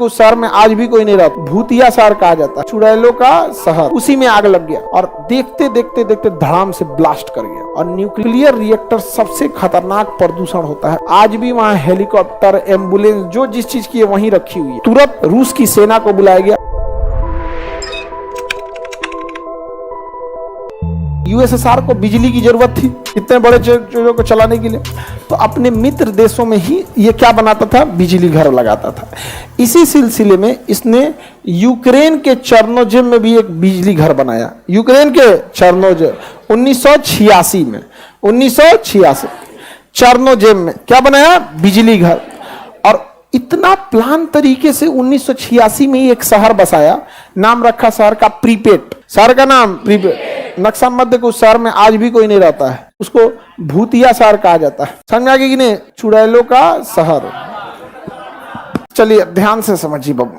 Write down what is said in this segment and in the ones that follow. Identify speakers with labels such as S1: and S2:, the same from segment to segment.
S1: उस शहर में आज भी कोई नहीं रहता। भूतिया शहर कहा जाता है, चुड़ैलों का शहर। उसी में आग लग गया और देखते देखते देखते धड़ाम से ब्लास्ट कर गया। और न्यूक्लियर रिएक्टर सबसे खतरनाक प्रदूषण होता है। आज भी वहाँ हेलीकॉप्टर, एम्बुलेंस, जो जिस चीज की है वहीं रखी हुई है। तुरंत रूस की सेना को बुलाया गया। यूएसएसआर को बिजली की जरूरत थी इतने बड़े चीजों को चलाने के लिए, तो अपने मित्र देशों में ही ये क्या बनाता था, बिजली घर लगाता था। इसी सिलसिले में इसने यूक्रेन के चर्नोजेव में भी एक बिजली घर बनाया। यूक्रेन के चर्नोजेव 1986 में, 1986 चर्नोजेव में क्या बनाया, बिजली घर। और इतना प्लान तरीके से 1986 में ही एक शहर बसाया, नाम रखा शहर का प्रीपेड। शहर का नाम प्रीपेड। नक्शा मत देखो, उस शहर में आज भी कोई नहीं रहता है। उसको भूतिया शहर कहा जाता है। समझ में आ गया कि नहीं, चुड़ैलों का शहर। चलिए ध्यान से समझिए बाबू।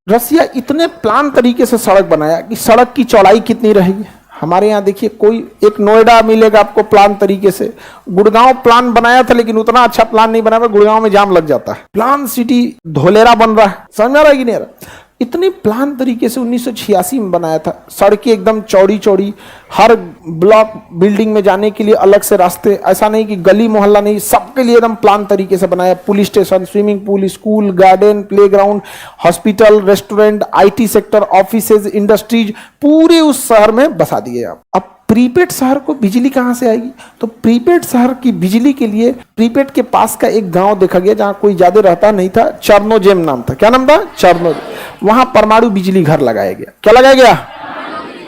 S1: रसिया इतने प्लान तरीके से सड़क बनाया कि सड़क की चौड़ाई कितनी रहेगी। हमारे यहाँ देखिए, कोई एक नोएडा मिलेगा आपको प्लान तरीके से। गुड़गांव प्लान बनाया था लेकिन उतना अच्छा प्लान नहीं बना, गुड़गांव में जाम लग जाता है। प्लान सिटी धोलेरा बन रहा है, समझ में आ रहा है कि नहीं आ रहा। इतनी प्लान तरीके से 1986 में बनाया था। सड़कें एकदम चौड़ी चौड़ी, हर ब्लॉक बिल्डिंग में जाने के लिए अलग से रास्ते, ऐसा नहीं कि गली मोहल्ला नहीं, सबके लिए एकदम प्लान तरीके से बनाया। Police station, swimming pool, school, garden, playground, hospital, restaurant, IT sector, offices, industries पूरे उस शहर में बसा दिए आप। अब प्रीपेड शहर को बिजली कहां से आएगी, तो प्रीपेड शहर की बिजली के लिए प्रीपेड के पास का एक गांव देखा गया जहां कोई ज्यादा रहता नहीं था, चर्नोजेव नाम था। क्या नाम था, चर्नोजेव। वहां परमाणु बिजली घर लगाया गया। क्या लगाया गया,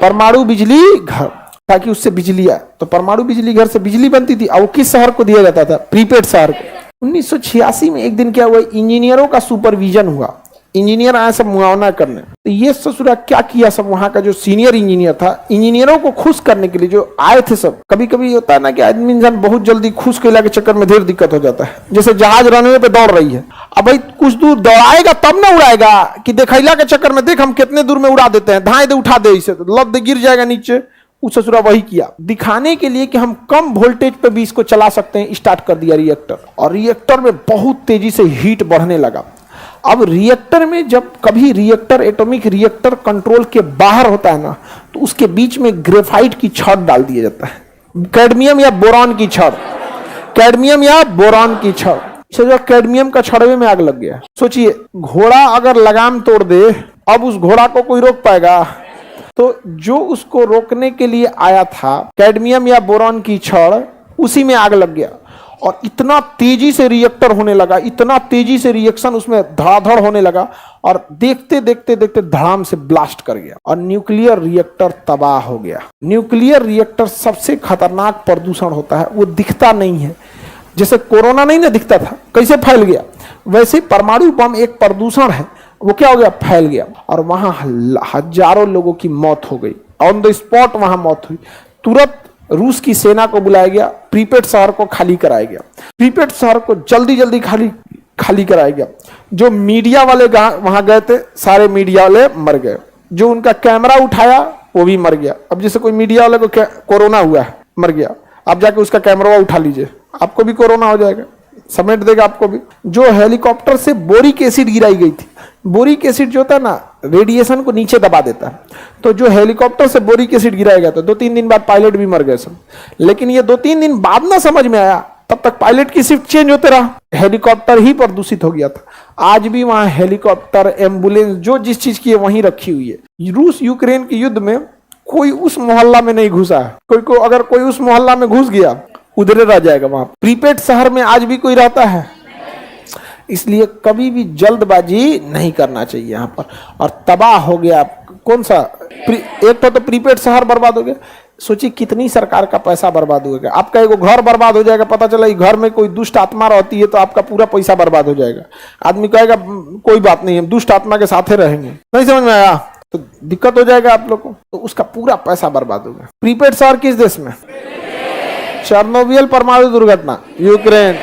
S1: परमाणु बिजली घर, ताकि उससे बिजली आए। तो परमाणु बिजली घर से बिजली बनती थी। और किस शहर को दिया जाता था, प्रीपेड शहर को। 1986 में एक दिन क्या हुआ, इंजीनियरों का सुपरविजन हुआ। इंजीनियर आए सब मुआवना करने। तो ये ससुरा क्या किया, सब वहां का जो सीनियर इंजीनियर था, इंजीनियरों को खुश करने के लिए जो आए थे सब। कभी कभी होता है ना कि आदमी इंसान बहुत जल्दी खुश कैला के चक्कर में ढेर दिक्कत हो जाता है। जैसे जहाज रनवे पे दौड़ रही है, अब भाई कुछ दूर दौड़ाएगा तब ना उड़ाएगा, कि देखैला के चक्कर में देख हम कितने दूर में उड़ा देते हैं, धाए दे उठा दे, इसे लद दे गिर जाएगा नीचे। उस ससुरा वही किया, दिखाने के लिए कि हम कम वोल्टेज पे भी इसको चला सकते हैं। स्टार्ट कर दिया रिएक्टर, और रिएक्टर में बहुत तेजी से हीट बढ़ने लगा। अब रिएक्टर में जब कभी रिएक्टर एटॉमिक रिएक्टर कंट्रोल के बाहर होता है ना, तो उसके बीच में ग्रेफाइट की छड़ डाल दिया जाता है, कैडमियम या बोरॉन की छड़, कैडमियम या बोरॉन की छड़। जो कैडमियम का छड़वे में आग लग गया। सोचिए, घोड़ा अगर लगाम तोड़ दे, अब उस घोड़ा को कोई रोक पाएगा? तो जो उसको रोकने के लिए आया था, कैडमियम या बोरॉन की छड़, उसी में आग लग गया। और इतना तेजी से रिएक्टर होने लगा, इतना तेजी से रिएक्शन उसमें धड़ाधड़ होने लगा, और देखते देखते देखते धड़ाम से ब्लास्ट कर गया और न्यूक्लियर रिएक्टर तबाह हो गया। न्यूक्लियर रिएक्टर सबसे खतरनाक प्रदूषण होता है, वो दिखता नहीं है। जैसे कोरोना नहीं ना दिखता था, कैसे फैल गया, वैसे परमाणु बम एक प्रदूषण है, वो क्या हो गया, फैल गया। और वहां हजारों लोगों की मौत हो गई, ऑन द स्पॉट वहां मौत हुई। तुरंत रूस की सेना को बुलाया गया, प्रीपेड शहर को खाली कराया गया। प्रीपेड शहर को जल्दी जल्दी खाली कराया गया। जो मीडिया वाले वहां गए थे, सारे मीडिया वाले मर गए। जो उनका कैमरा उठाया वो भी मर गया। अब जैसे कोई मीडिया वाले को कोरोना हुआ है, मर गया, आप जाके उसका कैमरा उठा लीजिए, आपको भी कोरोना हो जाएगा, समेट देगा आपको भी। जो हेलीकॉप्टर से बोरिक एसिड गिराई गई थी, बोरिक एसिड जो होता है ना, रेडिएशन को नीचे दबा देता है। तो जो हेलीकॉप्टर से बोरिक एसिड गिराया गया था, 2-3 दिन बाद पायलट भी मर गए सब। लेकिन ये 2-3 दिन बाद ना समझ में आया, तब तक पायलट की शिफ्ट चेंज होते रहा, हेलीकॉप्टर ही प्रदूषित हो गया था। आज भी वहां हेलीकॉप्टर, एम्बुलेंस, जो जिस चीज की है वहीं रखी हुई है। रूस यूक्रेन के युद्ध में कोई उस मोहल्ला में नहीं घुसा है। अगर कोई उस मोहल्ला में घुस गया, उधर रह जाएगा। वहां प्रीपेड शहर में आज भी कोई रहता है। इसलिए कभी भी जल्दबाजी नहीं करना चाहिए यहाँ पर। और तबाह हो गया कौन सा, एक तो प्रीपेड शहर बर्बाद हो गया। सोचिए कितनी सरकार का पैसा बर्बाद हो गया। आपका एक घर बर्बाद हो जाएगा, पता चला घर में कोई दुष्ट आत्मा रहती है, तो आपका पूरा पैसा बर्बाद हो जाएगा। आदमी कहेगा कोई बात नहीं, हम दुष्ट आत्मा के साथ रहेंगे। नहीं समझ में आया, तो दिक्कत हो जाएगा आप लोग को, तो उसका पूरा पैसा बर्बाद हो गया। प्रीपेड शहर किस देश में, चेर्नोबिल परमाणु दुर्घटना, यूक्रेन।